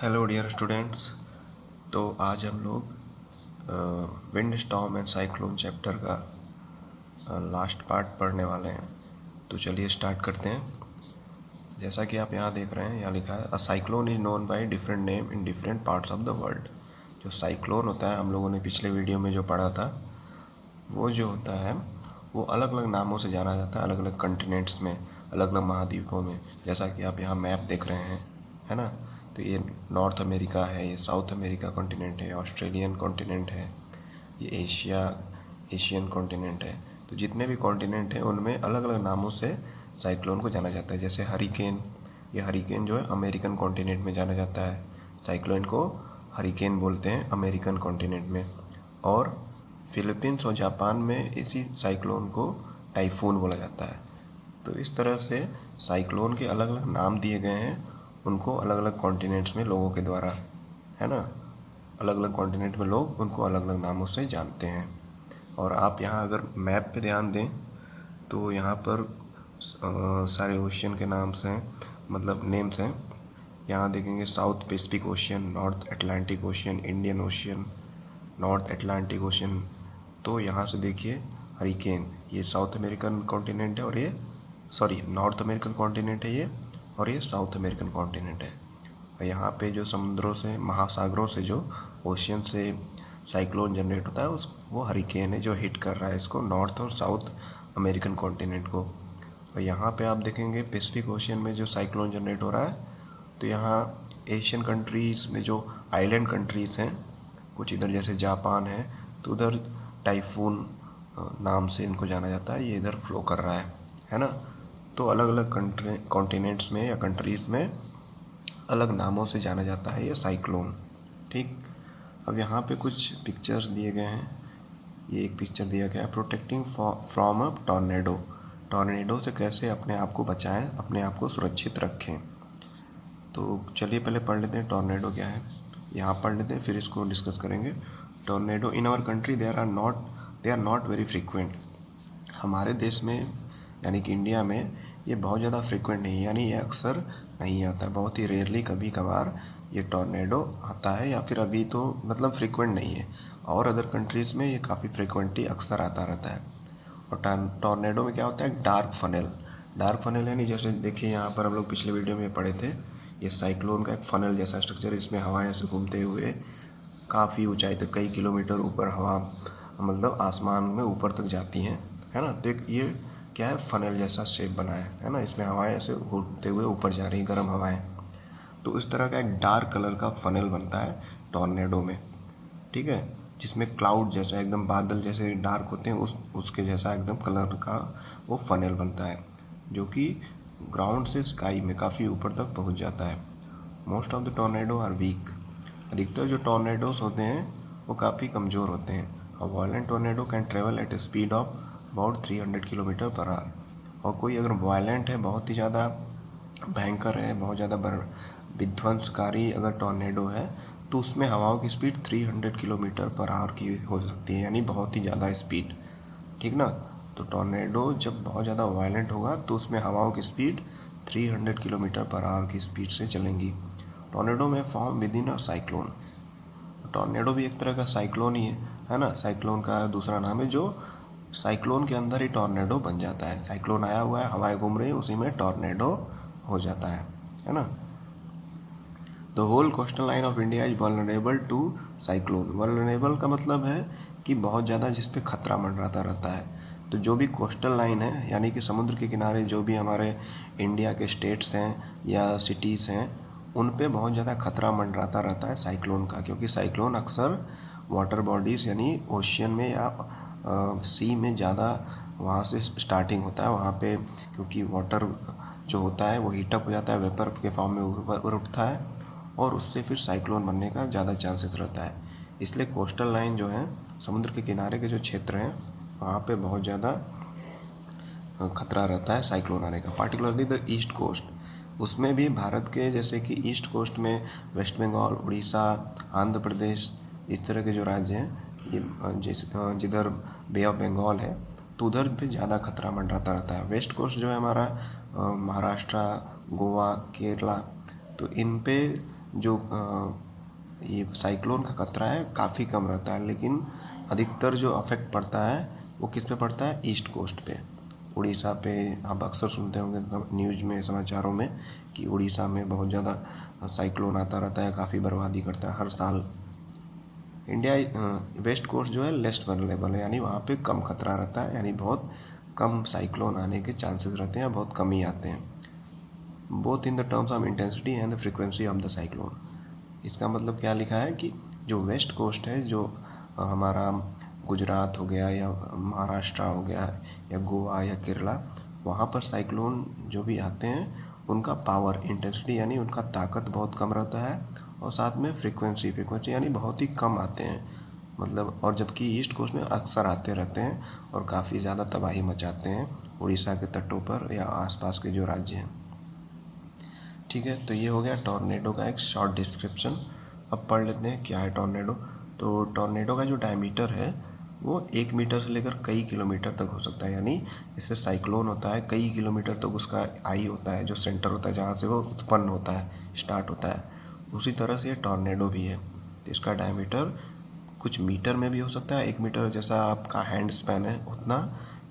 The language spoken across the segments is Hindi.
Hello dear students. तो आज हम लोग wind storm and cyclone chapter का लास्ट पार्ट पढ़ने वाले हैं। तो चलिए स्टार्ट करते हैं। जैसा कि आप यहाँ देख रहे हैं, यहाँ लिखा है a cyclone is known by different name in different parts of the world. जो साइक्लोन होता है, हम लोगों ने पिछले वीडियो में जो पढ़ा था, वो जो होता है वो अलग अलग नामों से जाना जाता है, अलग अलग कंटिनेंट्स में, अलग अलग महाद्वीपों में। जैसा कि आप यहाँ मैप देख रहे हैं, है ना। तो ये नॉर्थ अमेरिका है, ये साउथ अमेरिका कॉन्टिनेंट है, ऑस्ट्रेलियन कॉन्टिनेंट है, ये एशियन कॉन्टिनेंट है। तो जितने भी कॉन्टिनेंट हैं उनमें अलग अलग नामों से साइक्लोन को जाना जाता है। जैसे हरिकेन, ये हरिकेन जो है अमेरिकन कॉन्टिनेंट में जाना जाता है, साइक्लोन को हरिकेन बोलते हैं अमेरिकन कॉन्टिनेंट में। और फिलीपींस और जापान में इसी साइक्लोन को टाइफून बोला जाता है। तो इस तरह से साइक्लोन के अलग अलग नाम दिए गए हैं, उनको अलग अलग कॉन्टिनेंट्स में लोगों के द्वारा, है ना। अलग अलग कॉन्टिनेंट में लोग उनको अलग अलग नामों से जानते हैं। और आप यहाँ अगर मैप पे ध्यान दें तो यहाँ पर सारे ओशियन के नाम से हैं, मतलब नेम्स हैं। यहाँ देखेंगे south Pacific ocean, north Atlantic ocean, Indian ocean, north Atlantic ocean. तो यहाँ से देखिए हरिकेन, ये साउथ अमेरिकन कॉन्टिनेंट है, और ये नॉर्थ अमेरिकन कॉन्टिनेंट है ये, और ये साउथ अमेरिकन कॉन्टिनेंट है। और यहाँ पे जो समुद्रों से, महासागरों से, जो ओशियन से साइक्लोन जनरेट होता है उस वो हरिकेन है जो हिट कर रहा है इसको, नॉर्थ और साउथ अमेरिकन कॉन्टिनेंट को। और यहाँ पे आप देखेंगे पैसिफिक ओशियन में जो साइक्लोन जनरेट हो रहा है, तो यहाँ एशियन कंट्रीज़ में जो आइलैंड कंट्रीज़ हैं, कुछ इधर जैसे जापान है, तो उधर टाइफून नाम से इनको जाना जाता है, ये इधर फ्लो कर रहा है ना। तो अलग अलग कॉन्टिनेंट्स में या कंट्रीज़ में अलग नामों से जाना जाता है ये साइक्लोन। ठीक। अब यहाँ पे कुछ पिक्चर्स दिए गए हैं। ये एक पिक्चर दिया गया है, protecting from a tornado. Tornado से कैसे अपने आप को बचाएं, अपने आप को सुरक्षित रखें। तो चलिए पहले पढ़ लेते हैं टॉर्नेडो क्या है। यहाँ पढ़ लेते हैं, फिर इसको डिस्कस करेंगे। Tornado in our country they are not very frequent. हमारे देश में यानी कि इंडिया में ये बहुत ज़्यादा फ्रीक्वेंट नहीं है, यानी ये अक्सर नहीं आता है, बहुत ही रेयरली कभी कभार ये टॉर्नेडो आता है, या फिर अभी तो मतलब फ्रीक्वेंट नहीं है। और अदर कंट्रीज़ में ये काफ़ी फ्रीक्वेंटली अक्सर आता रहता है। और टॉर्नेडो में क्या होता है, डार्क फनल। डार्क फनल यानी जैसे देखिए यहाँ पर हम लोग पिछले वीडियो में पढ़े थे, ये साइक्लोन का एक फनल जैसा स्ट्रक्चर, इसमें हवा ऐसे घूमते हुए काफ़ी ऊंचाई तक, कई किलोमीटर ऊपर हवा मतलब आसमान में ऊपर तक जाती हैं, है ना। तो ये क्या है, फनल जैसा शेप बना है ना। इसमें हवाएं ऐसे घूमते हुए ऊपर जा रही, गर्म हवाएं। तो इस तरह का एक डार्क कलर का फनल बनता है टॉर्नेडो में, ठीक है, जिसमें क्लाउड जैसा एकदम बादल जैसे डार्क होते हैं, उसके जैसा एकदम कलर का वो फनल बनता है, जो कि ग्राउंड से स्काई में काफ़ी ऊपर तक पहुंच जाता है। Most of the tornado are weak. अधिकतर जो टॉर्नेडोज होते हैं वो काफ़ी कमज़ोर होते हैं। अ violent tornado can travel eight A speed of about 300 kilometre per hour. और कोई अगर वायलेंट है, बहुत ही ज़्यादा भयंकर है, बहुत ज़्यादा विध्वंसकारी अगर टॉर्नेडो है, तो उसमें हवाओं की स्पीड 300 किलोमीटर पर आवर की हो सकती है, यानी बहुत ही ज़्यादा स्पीड, ठीक ना। तो टॉर्नेडो जब बहुत ज़्यादा वायलेंट होगा तो उसमें हवाओं की स्पीड 300 किलोमीटर पर आवर की स्पीड से चलेंगी। टॉर्नेडो में form with in a cyclone. Tornado भी एक तरह का साइक्लोन ही है ना। साइक्लोन का दूसरा नाम है, जो साइक्लोन के अंदर ही टॉर्नेडो बन जाता है। साइक्लोन आया हुआ है, हवाएं घूम रही है, उसी में टॉर्नेडो हो जाता है ना। The whole coastal line of India is vulnerable to cyclone. Vulnerable का मतलब है कि बहुत ज़्यादा जिस पे खतरा मंडराता रहता है। तो जो भी कोस्टल लाइन है, यानी कि समुद्र के किनारे जो भी हमारे इंडिया के स्टेट्स हैं या सिटीज़ हैं, उन पे बहुत ज़्यादा खतरा मंडराता रहता है साइक्लोन का, क्योंकि साइक्लोन अक्सर वाटर बॉडीज़ यानी ओशियन में या सी में ज़्यादा वहाँ से स्टार्टिंग होता है। वहाँ पे क्योंकि वाटर जो होता है वो हीटअप हो जाता है, वेपर के फॉर्म में ऊपर उठता है, और उससे फिर साइक्लोन बनने का ज़्यादा चांसेस रहता है। इसलिए कोस्टल लाइन जो है, समुद्र के किनारे के जो क्षेत्र हैं, वहाँ पे बहुत ज़्यादा खतरा रहता है साइक्लोन आने का। पार्टिकुलरली द ईस्ट कोस्ट, उसमें भी भारत के जैसे कि ईस्ट कोस्ट में वेस्ट बंगाल, उड़ीसा, आंध्र प्रदेश, इस तरह के जो राज्य हैं, ये जिधर बे ऑफ बंगाल है, तो उधर पे ज़्यादा खतरा मंडराता रहता है। वेस्ट कोस्ट जो है हमारा महाराष्ट्र, गोवा, केरला, तो इन पे जो ये साइक्लोन का खतरा है काफ़ी कम रहता है, लेकिन अधिकतर जो अफेक्ट पड़ता है वो किस पे पड़ता है? ईस्ट कोस्ट पे, उड़ीसा पे। आप अक्सर सुनते होंगे न्यूज़ में, समाचारों में, कि उड़ीसा में बहुत ज़्यादा साइक्लोन आता रहता है, काफ़ी बर्बादी करता है हर साल। इंडिया वेस्ट कोस्ट जो है लेस वनरेबल है, यानी वहाँ पे कम खतरा रहता है, यानी बहुत कम साइक्लोन आने के चांसेस रहते हैं, बहुत कम ही आते हैं, both in the terms of intensity and the frequency of the cyclone. इसका मतलब क्या लिखा है कि जो वेस्ट कोस्ट है, जो हमारा गुजरात हो गया या महाराष्ट्र हो गया या गोवा या केरला, वहाँ पर साइक्लोन जो भी आते हैं उनका पावर, इंटेंसिटी यानी उनका ताकत बहुत कम रहता है, और साथ में फ्रीक्वेंसी यानी बहुत ही कम आते हैं, मतलब। और जबकि ईस्ट कोस्ट में अक्सर आते रहते हैं और काफ़ी ज़्यादा तबाही मचाते हैं उड़ीसा के तटों पर या आसपास के जो राज्य हैं। ठीक है, तो ये हो गया टॉर्नेडो का एक शॉर्ट डिस्क्रिप्शन। अब पढ़ लेते हैं क्या है टॉर्नेडो। तो टॉर्नेडो का जो डायमीटर है वो 1 मीटर से लेकर कई किलोमीटर तक हो सकता है, यानी इससे साइक्लोन होता है कई किलोमीटर तक उसका आई होता है, जो सेंटर होता है जहाँ से वो उत्पन्न होता है, स्टार्ट होता है। उसी तरह से ये टॉर्नेडो भी है, तो इसका डायमीटर कुछ मीटर में भी हो सकता है, 1 मीटर जैसा आपका हैंड स्पैन है उतना,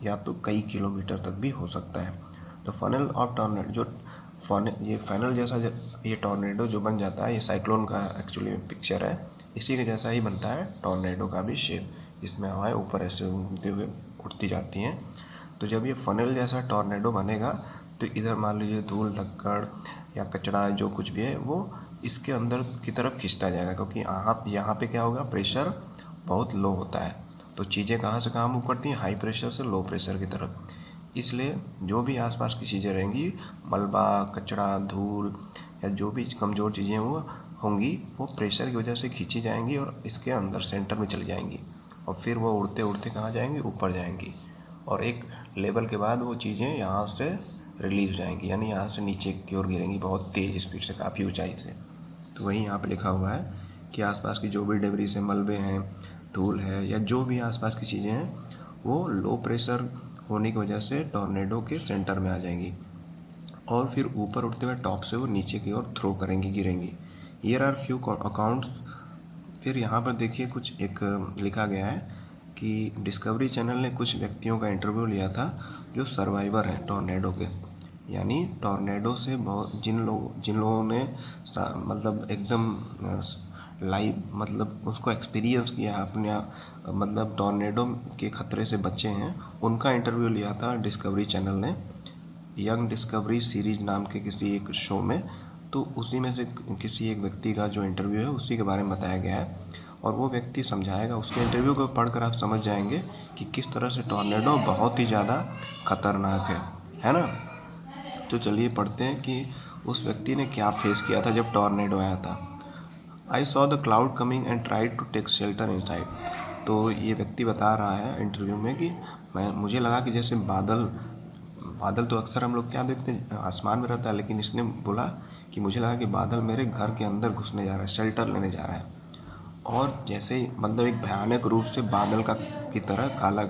या तो कई किलोमीटर तक भी हो सकता है। तो फनल ऑफ टॉर्नेडो जो ये फनल जैसा ये टॉर्नेडो जो बन जाता है, ये साइक्लोन का एक्चुअली पिक्चर है, इसी के जैसा ही बनता है टॉर्नेडो का भी शेप, इसमें हवाएं ऊपर ऐसे घूमते हुए उड़ती जाती हैं। तो जब ये फनल जैसा टॉर्नेडो बनेगा तो इधर मान लीजिए धूल धक्कड़ या कचरा जो कुछ भी है वो इसके अंदर की तरफ खींचता जाएगा, क्योंकि यहाँ पे क्या होगा, प्रेशर बहुत लो होता है, तो चीज़ें कहाँ से कहाँ मूव करती हैं, हाई प्रेशर से लो प्रेशर की तरफ। इसलिए जो भी आसपास की चीज़ें रहेंगी, मलबा, कचरा, धूल या जो भी कमज़ोर चीज़ें वो होंगी, वो प्रेशर की वजह से खींची जाएंगी और इसके अंदर सेंटर में चली जाएंगी, और फिर वो उड़ते उड़ते कहाँ जाएंगी, ऊपर जाएंगी, और एक लेवल के बाद वो चीज़ें यहाँ से रिलीज हो जाएंगी, यानी यहाँ से नीचे की ओर गिरेंगी बहुत तेज़ स्पीड से, काफ़ी ऊंचाई से। तो वही यहाँ पे लिखा हुआ है कि आसपास की जो भी डेबरी से मलबे हैं, धूल है या जो भी आसपास की चीज़ें हैं, वो लो प्रेशर होने की वजह से टॉर्नेडो के सेंटर में आ जाएंगी, और फिर ऊपर उठते हुए टॉप से वो नीचे की ओर थ्रो करेंगी, गिरेंगी। Here are few accounts. फिर यहाँ पर देखिए कुछ एक लिखा गया है कि डिस्कवरी चैनल ने कुछ व्यक्तियों का इंटरव्यू लिया था जो सर्वाइवर हैं टॉर्नेडो के, यानी टॉर्नेडो से बहुत जिन लोगों ने मतलब एकदम लाइव, मतलब उसको एक्सपीरियंस किया अपने, मतलब टॉर्नेडो के ख़तरे से बचे हैं, उनका इंटरव्यू लिया था डिस्कवरी चैनल ने यंग डिस्कवरी सीरीज नाम के किसी एक शो में। तो उसी में से किसी एक व्यक्ति का जो इंटरव्यू है उसी के बारे में बताया गया है, और वो व्यक्ति समझाएगा, उसके इंटरव्यू को पढ़कर आप समझ जाएंगे कि किस तरह से टॉर्नेडो बहुत ही ज़्यादा खतरनाक है ना। तो चलिए पढ़ते हैं कि उस व्यक्ति ने क्या फेस किया था जब टॉर्नेडो आया था। I saw the cloud coming and tried to take shelter inside. तो ये व्यक्ति बता रहा है इंटरव्यू में कि मुझे लगा कि जैसे बादल तो अक्सर हम लोग क्या देखते हैं, आसमान में रहता है, लेकिन इसने बोला कि मुझे लगा कि बादल मेरे घर के अंदर घुसने जा रहा है, शेल्टर लेने जा रहा है। और जैसे ही मतलब एक भयानक रूप से बादल का की तरह काला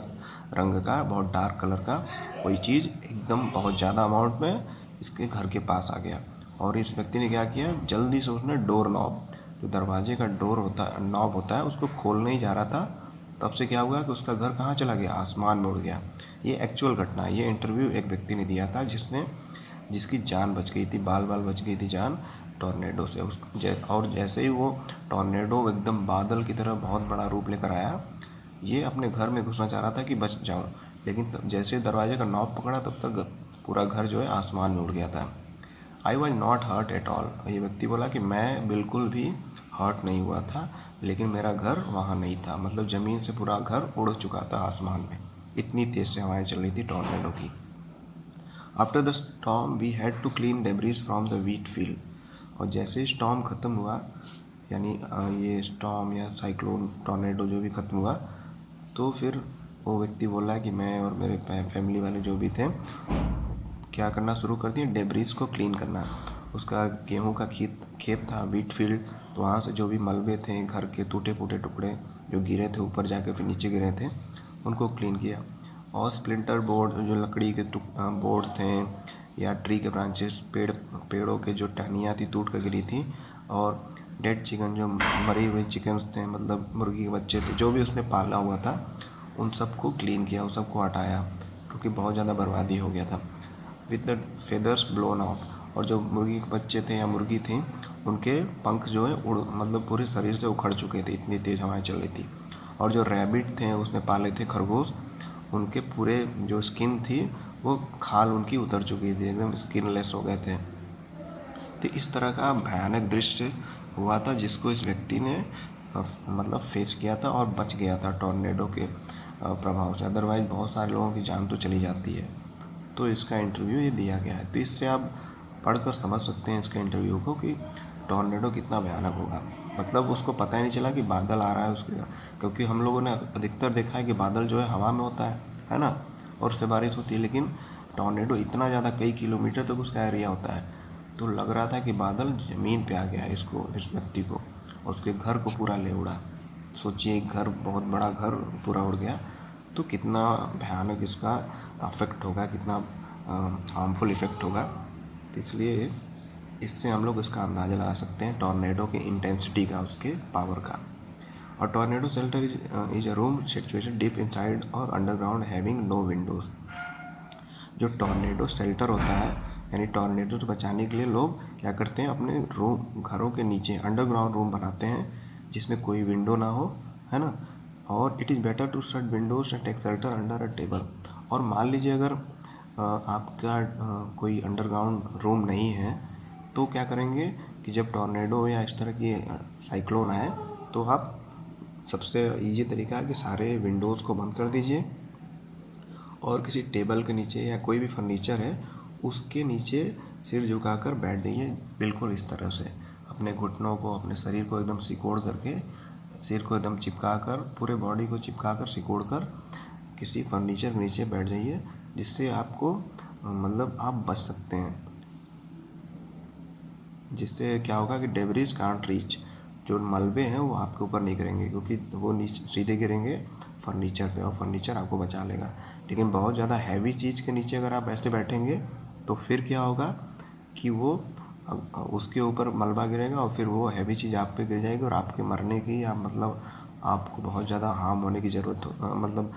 रंग का, बहुत डार्क कलर का कोई चीज़ एकदम बहुत ज़्यादा अमाउंट में इसके घर के पास आ गया। और इस व्यक्ति ने क्या किया, जल्दी से उसने डोर नॉब, जो दरवाजे का डोर होता है, नॉब होता है, उसको खोलने ही जा रहा था। तब से क्या हुआ कि उसका घर कहाँ चला गया, आसमान में उड़ गया। ये एक्चुअल घटना है, ये इंटरव्यू एक व्यक्ति ने दिया था जिसकी जान बच गई थी, बाल बच गई थी जान टॉर्नेडो से। और जैसे ही वो टॉर्नेडो एकदम बादल की तरह बहुत बड़ा रूप लेकर आया, ये अपने घर में घुसना चाह रहा था कि बच जाऊं, लेकिन जैसे दरवाजे का नॉब पकड़ा तब तक पूरा घर जो है आसमान में उड़ गया था। I was not hurt at all. ये व्यक्ति बोला कि मैं बिल्कुल भी हर्ट नहीं हुआ था, लेकिन मेरा घर वहाँ नहीं था, मतलब ज़मीन से पूरा घर उड़ चुका था आसमान में, इतनी तेज़ से हवाएं चल रही थी टॉर्नेडो की। After the storm we had to clean debris from the wheat field. और जैसे ही स्टॉर्म ख़त्म हुआ, यानी ये स्टॉर्म या साइक्लोन टॉर्नेडो जो भी ख़त्म हुआ, तो फिर वो व्यक्ति बोला कि मैं और मेरे फैमिली वाले जो भी थे क्या करना शुरू कर दिए, डेब्रीज को क्लीन करना। उसका गेहूं का खेत था, वीट फील्ड, तो वहाँ से जो भी मलबे थे, घर के टूटे फूटे टुकड़े जो गिरे थे ऊपर जाके फिर नीचे गिरे थे, उनको क्लीन किया। और स्प्लिंटर बोर्ड, जो लकड़ी के बोर्ड थे या ट्री के ब्रांचेस, पेड़ों के जो टहनियाँ थी टूट कर गिरी थी, और डेड चिकन, जो मरे हुए चिकन्स थे, मतलब मुर्गी के बच्चे थे, जो भी उसने पाला हुआ था, उन सबको क्लीन किया, उन सबको हटाया, क्योंकि बहुत ज़्यादा बर्बादी हो गया था। With the feathers blown out, और जो मुर्गी के बच्चे थे या मुर्गी थी, उनके पंख जो है मतलब पूरे शरीर से उखड़ चुके थे, इतनी तेज़ हवाएं चल रही थी। और जो रैबिट थे, उसने पाले थे खरगोश, उनके पूरे जो स्किन थी वो खाल उनकी उतर चुकी थी, एकदम स्किनलेस हो गए थे। तो इस तरह का भयानक दृश्य हुआ था, जिसको इस व्यक्ति ने मतलब फेस किया था और बच गया था टॉर्नेडो के प्रभाव से। अदरवाइज़ बहुत सारे लोगों की जान तो चली जाती है। तो इसका इंटरव्यू ये दिया गया है। तो इससे आप पढ़कर समझ सकते हैं इसके इंटरव्यू को कि टॉर्नेडो कितना भयानक होगा। मतलब उसको पता ही नहीं चला कि बादल आ रहा है उसके, क्योंकि हम लोगों ने अधिकतर देखा है कि बादल जो है हवा में होता है ना, और उससे बारिश होती है। लेकिन टॉर्नेडो इतना ज़्यादा, कई किलोमीटर तक उसका एरिया होता है। तो लग रहा था कि बादल ज़मीन पे आ गया है इसको, इस व्यक्ति को, और उसके घर को पूरा ले उड़ा। सोचिए, एक घर, बहुत बड़ा घर पूरा उड़ गया, तो कितना भयानक इसका अफेक्ट होगा, कितना हार्मफुल इफ़ेक्ट होगा। तो इसलिए इससे हम लोग इसका अंदाज़ा लगा सकते हैं टॉर्नेडो की इंटेंसिटी का, उसके पावर का। और tornado shelter is a room situated deep inside और अंडरग्राउंड हैविंग नो विंडोज़। जो टॉर्नेडो शेल्टर होता है, यानी टॉर्नेडो से बचाने के लिए लोग क्या करते हैं, अपने रूम, घरों के नीचे अंडरग्राउंड रूम बनाते हैं जिसमें कोई विंडो ना हो, है ना। और it is better to shut windows and take shelter under a table. और मान लीजिए अगर आपका कोई अंडरग्राउंड रूम नहीं है, तो क्या करेंगे कि जब टॉर्नेडो या इस तरह की साइक्लोन आए, तो आप, सबसे ईजी तरीका है कि सारे विंडोज़ को बंद कर दीजिए और किसी टेबल के नीचे या कोई भी फर्नीचर है उसके नीचे सिर झुकाकर बैठ जाइए, बिल्कुल इस तरह से अपने घुटनों को, अपने शरीर को एकदम सिकोड़ करके, सिर को एकदम चिपका कर, पूरे बॉडी को चिपका कर, सिकोड़ कर किसी फर्नीचर के नीचे बैठ जाइए, जिससे आपको मतलब आप बच सकते हैं। जिससे क्या होगा कि डेब्रिज कांट रीच, जो मलबे हैं वो आपके ऊपर नहीं गिरेंगे, क्योंकि वो नीचे सीधे गिरेंगे फर्नीचर पे और फर्नीचर आपको बचा लेगा। लेकिन बहुत ज़्यादा हैवी चीज़ के नीचे अगर आप ऐसे बैठेंगे तो फिर क्या होगा कि वो उसके ऊपर मलबा गिरेगा और फिर वो हैवी चीज़ आप पे गिर जाएगी और आपके मरने की, या मतलब आपको बहुत ज़्यादा हार्म होने की ज़रूरत हो, मतलब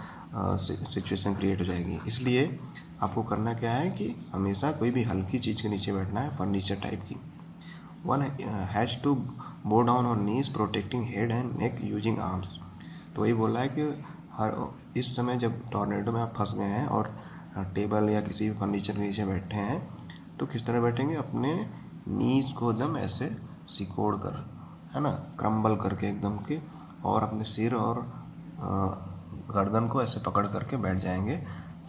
सिचुएशन क्रिएट हो जाएगी। इसलिए आपको करना क्या है कि हमेशा कोई भी हल्की चीज़ के नीचे बैठना है, फर्नीचर टाइप की। One has to bow down on knees protecting head and neck using arms. तो वही बोला है कि हर इस समय जब टॉर्नेडो में आप फंस गए हैं और टेबल या किसी भी फर्नीचर के नीचे बैठे हैं, तो किस तरह बैठेंगे, अपने नीज को एकदम ऐसे सिकोड़ कर, है ना, क्रम्बल करके एकदम के, और अपने सिर और गर्दन को ऐसे पकड़ करके बैठ जाएंगे।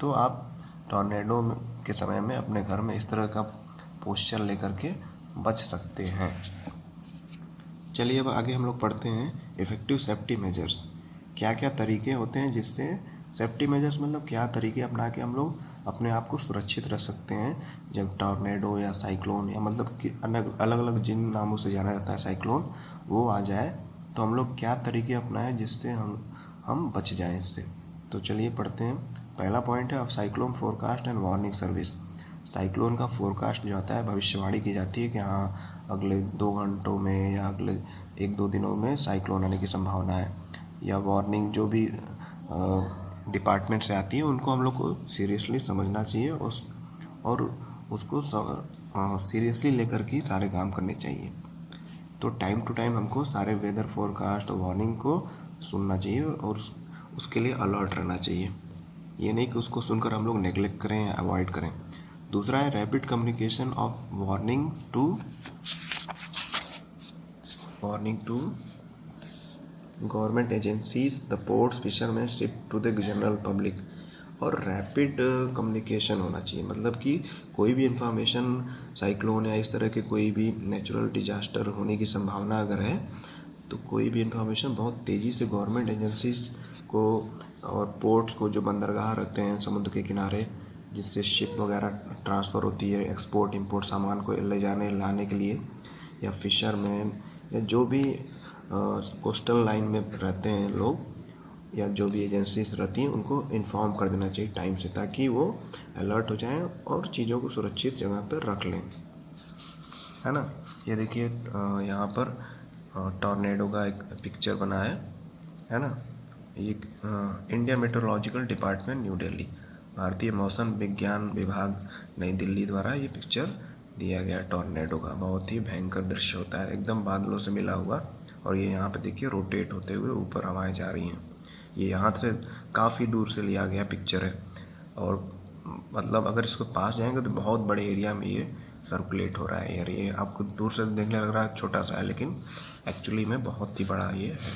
तो आप टॉर्नेडो के समय में अपने घर में इस तरह का पोस्चर लेकर के बच सकते हैं। चलिए अब आगे हम लोग पढ़ते हैं इफ़ेक्टिव सेफ्टी मेजर्स। क्या क्या तरीके होते हैं जिससे, सेफ्टी मेजर्स मतलब क्या तरीके अपना के हम लोग अपने आप को सुरक्षित रख सकते हैं जब टॉर्नेडो या साइक्लोन, या मतलब कि अलग अलग जिन नामों से जाना जाता है साइक्लोन, वो आ जाए, तो हम लोग क्या तरीके अपनाएं जिससे हम बच जाएं इससे। तो चलिए पढ़ते हैं। पहला पॉइंट है, of cyclone forecast and warning service. Cyclone का फोरकास्ट जो आता है, भविष्यवाणी की जाती है कि हाँ अगले 2 घंटों में या अगले 1-2 दिनों में साइक्लोन आने की संभावना है। या वार्निंग जो भी डिपार्टमेंट से आती है, उनको हम लोग को सीरियसली समझना चाहिए, और उसको सीरियसली लेकर के सारे काम करने चाहिए। तो टाइम टू टाइम हमको सारे वेदर फोरकास्ट और वार्निंग को सुनना चाहिए और उसके लिए अलर्ट रहना चाहिए। ये नहीं कि उसको सुनकर हम लोग नेग्लेक्ट करें या अवॉइड करें। दूसरा है rapid communication of warning to government agencies, the ports, fisherman, ship to the general public. और रैपिड कम्युनिकेशन होना चाहिए, मतलब कि कोई भी इंफॉर्मेशन, साइक्लोन या इस तरह के कोई भी नेचुरल डिजास्टर होने की संभावना अगर है, तो कोई भी इंफॉर्मेशन बहुत तेज़ी से गवर्नमेंट एजेंसीज को और पोर्ट्स को, जो बंदरगाह रहते हैं समुद्र के किनारे, जिससे शिप वगैरह ट्रांसफ़र होती है एक्सपोर्ट इंपोर्ट सामान को ले जाने लाने के लिए, या फिशरमैन, या जो भी कोस्टल लाइन में रहते हैं लोग, या जो भी एजेंसीज रहती हैं, उनको इन्फॉर्म कर देना चाहिए टाइम से, ताकि वो अलर्ट हो जाएं और चीज़ों को सुरक्षित जगह पर रख लें, है ना। ये देखिए यहाँ पर टॉर्नेडो का एक पिक्चर बना है ना। ये Indian meteorological department new Delhi, भारतीय मौसम विज्ञान विभाग नई दिल्ली द्वारा ये पिक्चर दिया गया टॉर्नेडो का। बहुत ही भयंकर दृश्य होता है, एकदम बादलों से मिला हुआ। और ये यहाँ पे देखिए रोटेट होते हुए ऊपर हवाएं जा रही हैं। ये यहाँ से काफ़ी दूर से लिया गया पिक्चर है, और मतलब अगर इसको पास जाएंगे तो बहुत बड़े एरिया में ये सर्कुलेट हो रहा है यार। ये आपको दूर से देखने लग रहा है छोटा सा है, लेकिन एक्चुअली में बहुत ही बड़ा ये है।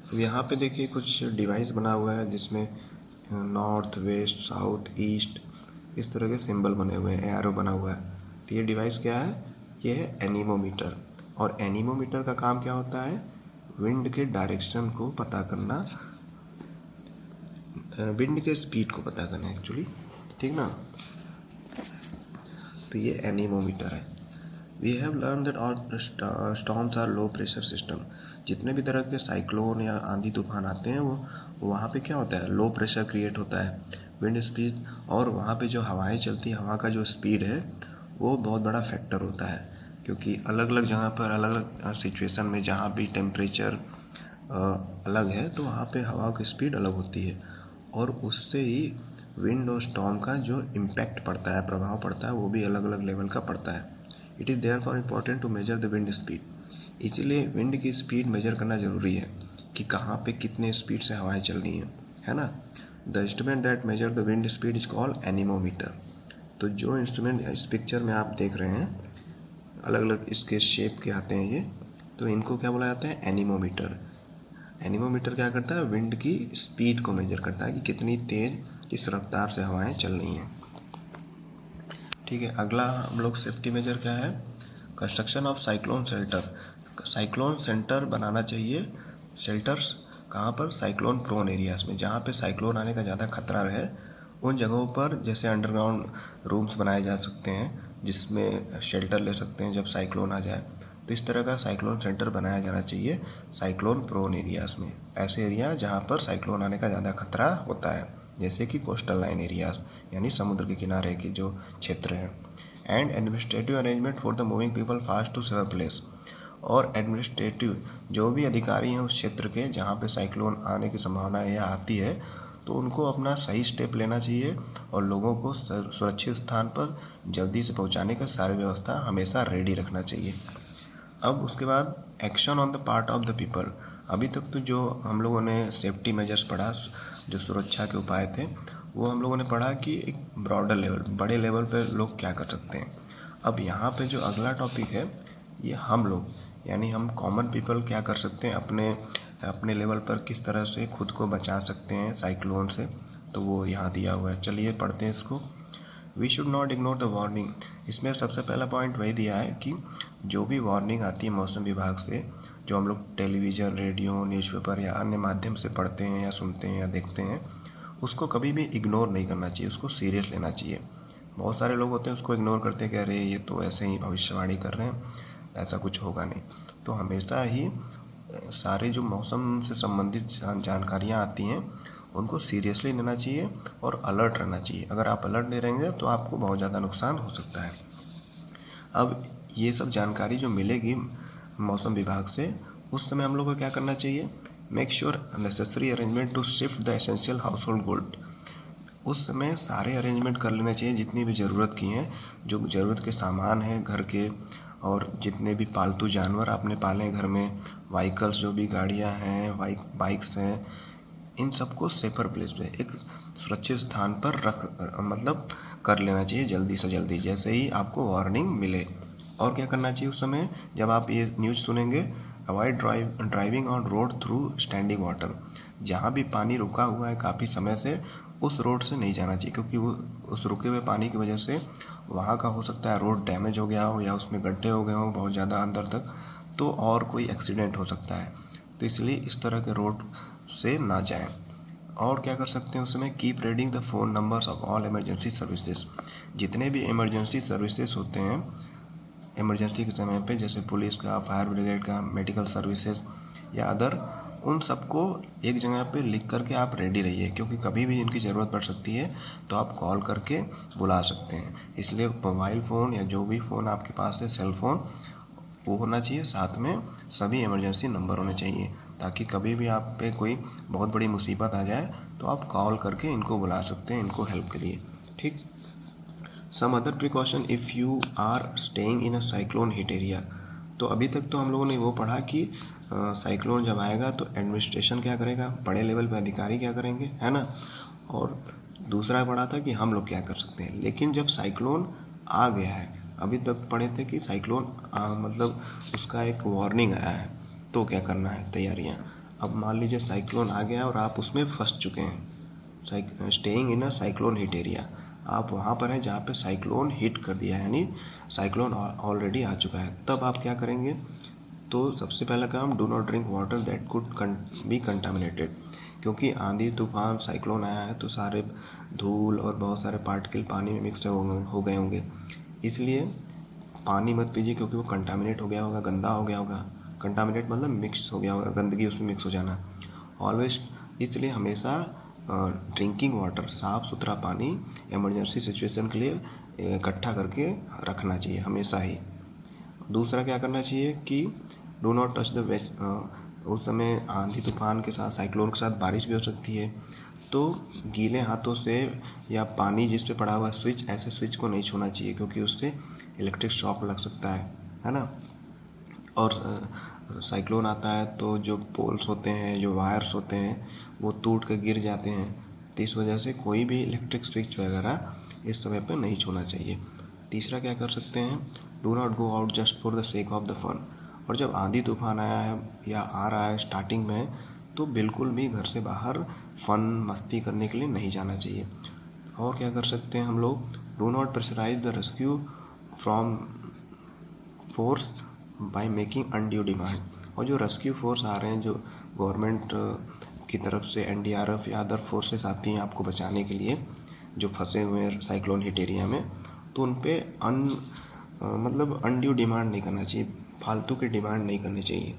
तो यहाँ पे देखिए कुछ डिवाइस बना हुआ है जिसमें नॉर्थ, वेस्ट, साउथ, ईस्ट इस तरह के सिंबल बने हुए हैं, एरो बना हुआ है। तो ये डिवाइस क्या है? ये है एनीमोमीटर। और एनीमोमीटर का काम क्या होता है? विंड के डायरेक्शन को पता करना, विंड के स्पीड को पता करना एक्चुअली, ठीक ना। तो ये एनीमोमीटर है। We have learn that all storms are low pressure system. जितने भी तरह के साइक्लोन या आंधी तूफान आते हैं वो वहाँ पे क्या होता है? लो प्रेशर क्रिएट होता है, विंड स्पीड, और वहाँ पे जो हवाएं चलती हैं, हवा का जो स्पीड है वो बहुत बड़ा फैक्टर होता है। क्योंकि अलग अलग जगह पर अलग अलग सिचुएशन में जहाँ भी टेम्परेचर अलग है तो वहाँ पे हवा की स्पीड अलग होती है, और उससे ही विंड और स्टॉर्म का जो इम्पैक्ट पड़ता है, प्रभाव पड़ता है, वो भी अलग अलग लेवल का पड़ता है। It is therefore important to measure the wind speed. इसीलिए विंड की स्पीड मेजर करना ज़रूरी है कि कहाँ पे कितने स्पीड से हवाएं चल रही हैं, है ना। The instrument that major the wind speed is called anemometer. तो जो इंस्ट्रूमेंट इस पिक्चर में आप देख रहे हैं, अलग अलग इसके शेप के आते हैं ये, तो इनको क्या बोला जाता है? एनीमोमीटर। एनीमोमीटर क्या करता है? विंड की स्पीड को मेजर करता है कि कितनी तेज़ किस रफ्तार से हवाएं चल रही हैं। ठीक है, अगला हम लोग सेफ्टी मेजर क्या है? Construction of cyclone shelter. Cyclone centre बनाना चाहिए, शेल्टर्स कहाँ पर? साइक्लोन प्रोन एरियाज में, जहाँ पे साइक्लोन आने का ज़्यादा खतरा रहे उन जगहों पर, जैसे अंडरग्राउंड रूम्स बनाए जा सकते हैं जिसमें शेल्टर ले सकते हैं जब साइक्लोन आ जाए। तो इस तरह का साइक्लोन सेंटर बनाया जाना चाहिए साइक्लोन प्रोन एरियाज में, ऐसे एरिया जहाँ पर साइक्लोन आने का ज़्यादा खतरा होता है, जैसे कि कोस्टल लाइन एरियाज यानी समुद्र के किनारे के जो क्षेत्र हैं। And administrative arrangement for the moving people fast to safer place. और एडमिनिस्ट्रेटिव जो भी अधिकारी हैं उस क्षेत्र के जहाँ पे साइक्लोन आने की संभावना या आती है, तो उनको अपना सही स्टेप लेना चाहिए और लोगों को सुरक्षित स्थान पर जल्दी से पहुँचाने का सारी व्यवस्था हमेशा रेडी रखना चाहिए। अब उसके बाद action on the part of the people. अभी तक तो जो हम लोगों ने सेफ्टी मेजर्स पढ़ा, जो सुरक्षा के उपाय थे, वो हम लोगों ने पढ़ा कि एक ब्रॉडर लेवल, बड़े लेवल पर लोग क्या कर सकते हैं। अब यहाँ पे जो अगला टॉपिक है, ये हम लोग यानी हम कॉमन पीपल क्या कर सकते हैं, अपने अपने लेवल पर किस तरह से खुद को बचा सकते हैं साइक्लोन से, तो वो यहाँ दिया हुआ है। चलिए पढ़ते हैं इसको। We should not ignore the warning. इसमें सबसे पहला पॉइंट वही दिया है कि जो भी वार्निंग आती है मौसम विभाग से, जो हम लोग टेलीविज़न, रेडियो, न्यूज़पेपर या अन्य माध्यम से पढ़ते हैं या सुनते हैं या देखते हैं, उसको कभी भी इग्नोर नहीं करना चाहिए, उसको सीरियस लेना चाहिए। बहुत सारे लोग होते हैं उसको इग्नोर करते हैं कि अरे ये तो ऐसे ही भविष्यवाणी कर रहे हैं, ऐसा कुछ होगा नहीं। तो हमेशा ही सारे जो मौसम से संबंधित जानकारियाँ आती हैं उनको सीरियसली लेना चाहिए और अलर्ट रहना चाहिए। अगर आप अलर्ट नहीं रहेंगे तो आपको बहुत ज़्यादा नुकसान हो सकता है। अब ये सब जानकारी जो मिलेगी मौसम विभाग से, उस समय हम लोग को क्या करना चाहिए? Make sure necessary arrangement to shift the essential household good. उस समय सारे अरेंजमेंट कर लेने चाहिए जितनी भी ज़रूरत की हैं, जो ज़रूरत के सामान हैं घर के, और जितने भी पालतू जानवर आपने पाले हैं घर में, व्हीकल्स जो भी गाड़ियां हैं, बाइक्स हैं, इन सबको सेफर प्लेस पे, एक सुरक्षित स्थान पर मतलब कर लेना चाहिए जल्दी से जल्दी, जैसे ही आपको वार्निंग मिले। और क्या करना चाहिए उस समय जब आप ये न्यूज़ सुनेंगे? Avoid driving on road through standing water. जहाँ भी पानी रुका हुआ है काफ़ी समय से, उस रोड से नहीं जाना चाहिए, क्योंकि वो उस रुके हुए पानी की वजह से वहाँ का हो सकता है रोड डैमेज हो गया हो या उसमें गड्ढे हो गए हों बहुत ज़्यादा अंदर तक, तो और कोई एक्सीडेंट हो सकता है। तो इसलिए इस तरह के रोड से ना जाएं। और क्या कर सकते हैं उसमें? Keep reading the phone numbers of all emergency services. जितने भी इमरजेंसी सर्विसेज होते हैं इमरजेंसी के समय पे, जैसे पुलिस का, फायर ब्रिगेड का, मेडिकल सर्विसेज या अदर उन सबको एक जगह पे लिख करके आप रेडी रहिए, क्योंकि कभी भी इनकी ज़रूरत पड़ सकती है तो आप कॉल करके बुला सकते हैं। इसलिए मोबाइल फ़ोन या जो भी फ़ोन आपके पास है, सेल फ़ोन, वो होना चाहिए। साथ में सभी इमरजेंसी नंबर होने चाहिए, ताकि कभी भी आप पे कोई बहुत बड़ी मुसीबत आ जाए तो आप कॉल करके इनको बुला सकते हैं, इनको हेल्प के लिए। ठीक। Some other precaution if you are staying in a cyclone hit area. तो अभी तक तो हम लोगों ने वो पढ़ा कि साइक्लोन जब आएगा तो एडमिनिस्ट्रेशन क्या करेगा, बड़े लेवल पे अधिकारी क्या करेंगे, है ना। और दूसरा पढ़ा था कि हम लोग क्या कर सकते हैं। लेकिन जब साइक्लोन आ गया है, अभी तक पढ़े थे कि साइक्लोन मतलब उसका एक वार्निंग आया है, तो क्या करना है, तैयारियाँ। अब मान लीजिए साइक्लोन आ गया और आप उसमें फंस चुके हैं, staying in a cyclone hit area. आप वहाँ पर हैं जहाँ पे साइक्लोन हिट कर दिया है, यानी साइक्लोन ऑलरेडी आ चुका है। तब आप क्या करेंगे, तो सबसे पहला काम, do not drink water that could be contaminated. क्योंकि आंधी तूफान साइक्लोन आया है तो सारे धूल और बहुत सारे पार्टिकल पानी में मिक्स हो गए होंगे, इसलिए पानी मत पीजिए, क्योंकि वो कंटामिनेट हो गया होगा, गंदा हो गया होगा। कंटामिनेट मतलब मिक्स हो गया होगा, गंदगी उसमें मिक्स हो जाना। ऑलवेज, इसलिए हमेशा ड्रिंकिंग वाटर, साफ़ सुथरा पानी इमरजेंसी सिचुएशन के लिए इकट्ठा करके रखना चाहिए हमेशा ही। दूसरा क्या करना चाहिए कि do not touch the waste. उस समय आंधी तूफान के साथ, साइक्लोन के साथ बारिश भी हो सकती है, तो गीले हाथों से या पानी जिस पे पड़ा हुआ स्विच, ऐसे स्विच को नहीं छूना चाहिए, क्योंकि उससे इलेक्ट्रिक शॉक लग सकता है ना। और साइक्लोन आता है तो जो पोल्स होते हैं, जो वायर्स होते हैं, वो टूट कर गिर जाते हैं, तो इस वजह से कोई भी इलेक्ट्रिक स्विच वगैरह इस समय पे नहीं छूना चाहिए। तीसरा क्या कर सकते हैं, do not go out just for the sake of the fun. और जब आंधी तूफान आया है या आ रहा है स्टार्टिंग में, तो बिल्कुल भी घर से बाहर फन मस्ती करने के लिए नहीं जाना चाहिए। और क्या कर सकते हैं हम लोग, do not pressurise the rescue from force by making undue demand. और जो रेस्क्यू फोर्स आ रहे हैं, जो गवर्नमेंट की तरफ से एनडीआरएफ या अदर फोर्सेस आती हैं आपको बचाने के लिए, जो फंसे हुए हैं साइक्लोन हिट एरिया में, तो उन पे मतलब अनड्यू डिमांड नहीं करना चाहिए, फालतू के डिमांड नहीं करनी चाहिए।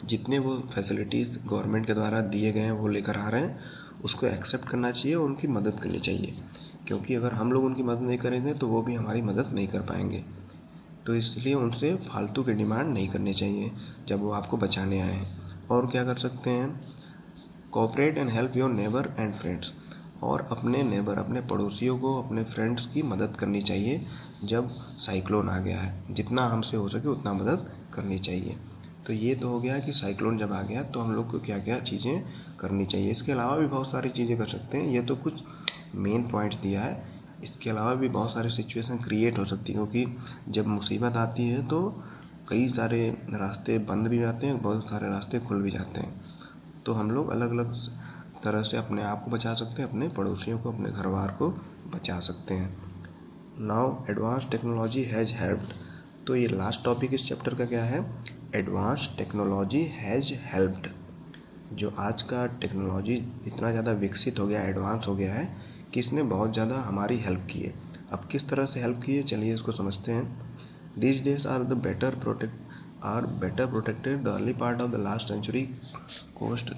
जितने वो फैसिलिटीज़ गवर्नमेंट के द्वारा दिए गए हैं, वो लेकर आ रहे हैं, उसको एक्सेप्ट करना चाहिए और उनकी मदद करनी चाहिए। क्योंकि अगर हम लोग उनकी मदद नहीं करेंगे तो वो भी हमारी मदद नहीं कर पाएंगे। तो इसलिए उनसे फालतू के डिमांड नहीं करनी चाहिए जब वो आपको बचाने आए हैं। और क्या कर सकते हैं, cooperate and help your neighbour and friends. और अपने नेबर, अपने पड़ोसियों को, अपने फ्रेंड्स की मदद करनी चाहिए जब साइक्लोन आ गया है। जितना हमसे हो सके उतना मदद करनी चाहिए। तो ये तो हो गया कि साइक्लोन जब आ गया तो हम लोग को क्या क्या चीज़ें करनी चाहिए। इसके अलावा भी बहुत सारी चीज़ें कर सकते हैं, ये तो कुछ मेन पॉइंट्स दिया है। इसके अलावा भी बहुत सारे सिचुएशन क्रिएट हो सकती है, क्योंकि जब मुसीबत आती है तो कई सारे रास्ते बंद भी जाते हैं, बहुत सारे रास्ते खुल भी जाते हैं। तो हम लोग अलग अलग तरह से अपने आप को बचा सकते हैं, अपने पड़ोसियों को, अपने घरवार को बचा सकते हैं। Now advance technology has helped. तो ये लास्ट टॉपिक इस चैप्टर का क्या है, एडवांस टेक्नोलॉजी हैज़ हेल्प्ड। जो आज का टेक्नोलॉजी इतना ज़्यादा विकसित हो गया, एडवांस हो गया है कि इसने बहुत ज़्यादा हमारी हेल्प की है। अब किस तरह से हेल्प की है, चलिए इसको समझते हैं। These days are better protected. The early part of the last century, coastal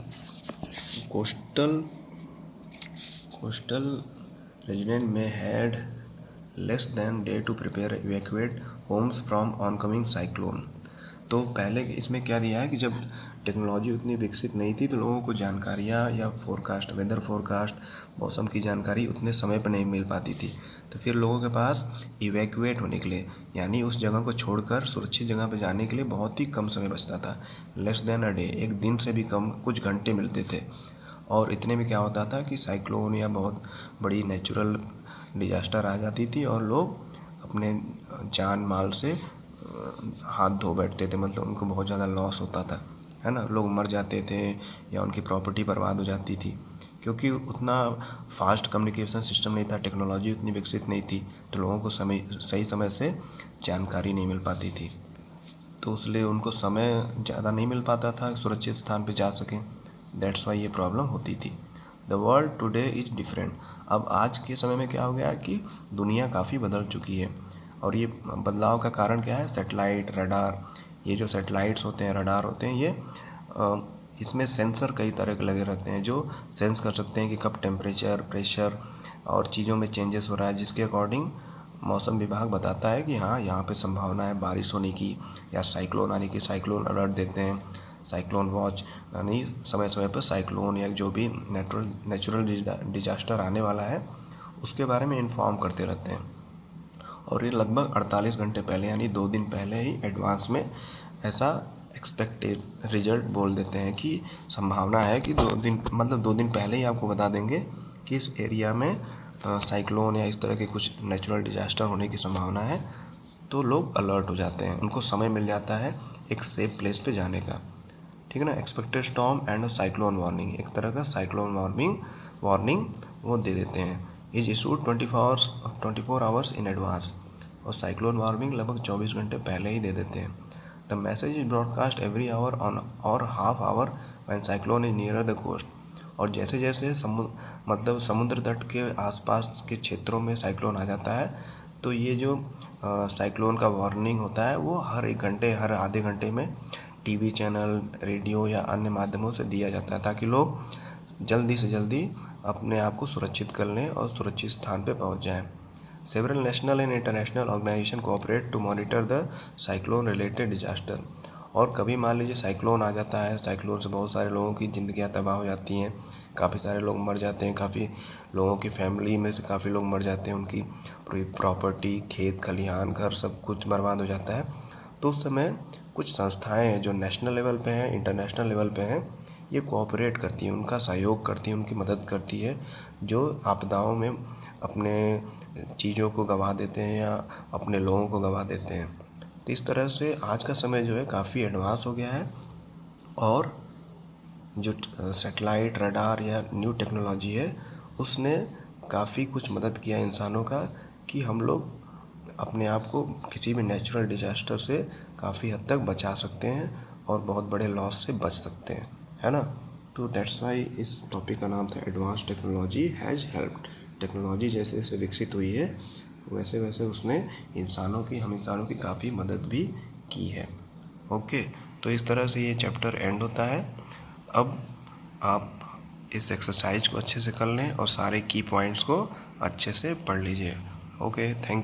resident may had less than day to prepare evacuate homes from oncoming cyclone. तो पहले इसमें क्या दिया है कि जब टेक्नोलॉजी उतनी विकसित नहीं थी तो लोगों को जानकारियाँ या फोरकास्ट, वेदर फोरकास्ट, मौसम की जानकारी उतने समय पर नहीं मिल पाती थी। तो फिर लोगों के पास इवैक्यूएट होने के लिए, यानी उस जगह को छोड़कर सुरक्षित जगह पर जाने के लिए बहुत ही कम समय बचता था। लेस देन अ डे, एक दिन से भी कम, कुछ घंटे मिलते थे। और इतने में क्या होता था कि साइक्लोन या बहुत बड़ी नेचुरल डिजास्टर आ जाती थी और लोग अपने जान माल से हाथ धो बैठते थे, मतलब उनको बहुत ज़्यादा लॉस होता था, है ना। लोग मर जाते थे या उनकी प्रॉपर्टी बर्बाद हो जाती थी, क्योंकि उतना फास्ट कम्युनिकेशन सिस्टम नहीं था, टेक्नोलॉजी उतनी विकसित नहीं थी, तो लोगों को सही समय से जानकारी नहीं मिल पाती थी, तो इसलिए उनको समय ज़्यादा नहीं मिल पाता था सुरक्षित स्थान पे जा सकें। दैट्स वाई ये प्रॉब्लम होती थी। The world today is different. अब आज के समय में क्या हो गया कि दुनिया काफ़ी बदल चुकी है, और ये बदलाव का कारण क्या है, सेटेलाइट, रडार। ये जो सेटेलाइट्स होते हैं, रडार होते हैं, ये इसमें सेंसर कई तरह के लगे रहते हैं जो सेंस कर सकते हैं कि कब टेम्परेचर, प्रेशर और चीज़ों में चेंजेस हो रहा है, जिसके अकॉर्डिंग मौसम विभाग बताता है कि हाँ यहाँ पे संभावना है बारिश होने की या साइक्लोन आने की। साइक्लोन अलर्ट देते हैं, साइक्लोन वॉच, यानी समय समय पर साइक्लोन या जो भी नेचुरल डिजास्टर आने वाला है उसके बारे में इन्फॉर्म करते रहते हैं। और ये लगभग 48 घंटे पहले यानी 2 दिन पहले ही एडवांस में ऐसा एक्सपेक्टेड रिजल्ट बोल देते हैं कि संभावना है कि 2 दिन पहले ही आपको बता देंगे कि इस एरिया में साइक्लोन या इस तरह के कुछ नेचुरल डिजास्टर होने की संभावना है। तो लोग अलर्ट हो जाते हैं, उनको समय मिल जाता है एक सेफ प्लेस पे जाने का, ठीक है ना। Expected storm and cyclone warning, एक तरह का साइक्लोन वार्निंग वो दे देते हैं। Is issued 24 hours in advance, और साइक्लोन वार्निंग लगभग 24 घंटे पहले ही दे देते हैं। The message is broadcast every hour on or half hour when cyclone is near the coast, और जैसे जैसे समुद्र तट के आसपास के क्षेत्रों में साइक्लोन आ जाता है तो ये जो साइक्लोन का वार्निंग होता है वो हर 1 घंटे, हर आधे घंटे में टीवी चैनल, रेडियो या अन्य माध्यमों से दिया जाता है ताकि लोग जल्दी से जल्दी अपने आप को सुरक्षित कर लें और सुरक्षित स्थान पर पहुंच जाएं। Several national and international organisation cooperate to monitor the cyclone related disaster, और कभी मान लीजिए साइक्लोन आ जाता है, साइक्लोन से बहुत सारे लोगों की ज़िंदगियां तबाह हो जाती हैं, काफ़ी सारे लोग मर जाते हैं, काफ़ी लोगों की फैमिली में से काफ़ी लोग मर जाते हैं, उनकी पूरी प्रॉपर्टी, खेत खलिहान, घर सब कुछ बर्बाद हो जाता है। तो उस समय कुछ संस्थाएं हैं जो नेशनल लेवल पे हैं, इंटरनेशनल लेवल पे हैं, ये कोऑपरेट करती हैं, उनका सहयोग करती हैं, उनकी मदद करती है जो आपदाओं में अपने चीज़ों को गंवा देते हैं या अपने लोगों को गंवा देते हैं। तो इस तरह से आज का समय जो है काफ़ी एडवांस हो गया है, और जो सैटेलाइट, रडार या न्यू टेक्नोलॉजी है उसने काफ़ी कुछ मदद किया इंसानों का कि हम लोग अपने आप को किसी भी नेचुरल डिजास्टर से काफ़ी हद तक बचा सकते हैं और बहुत बड़े लॉस से बच सकते हैं, है ना। तो दैट्स वाई इस टॉपिक का नाम था advance technology has helped. Technology जैसे जैसे विकसित हुई है वैसे वैसे उसने हम इंसानों की काफ़ी मदद भी की है। ओके, तो इस तरह से ये चैप्टर एंड होता है। अब आप इस एक्सरसाइज को अच्छे से कर लें और सारे की पॉइंट्स को अच्छे से पढ़ लीजिए। Okay, thank